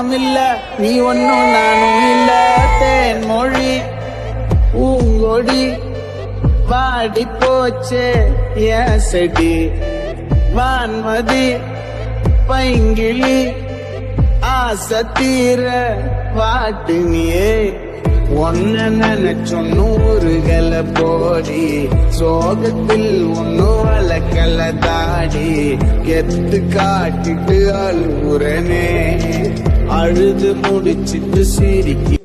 நாம் இல்ல நீ ஒன்னும் நானும் இல்ல தேன்மொழி பூங்கொடி பாடி போச்சே என் செடி வான்மதி பைங்கிளி ஆசை தீர வாட்டு நீயே ஒன்ன நினைச்சொன்னூறுகள போடி சோகத்தில் ஒன்னும் வளக்கல தாடி கெத்து காட்டிட்டு அழுகுறனே அழுது முடிச்சிட்டு சிரிக்கி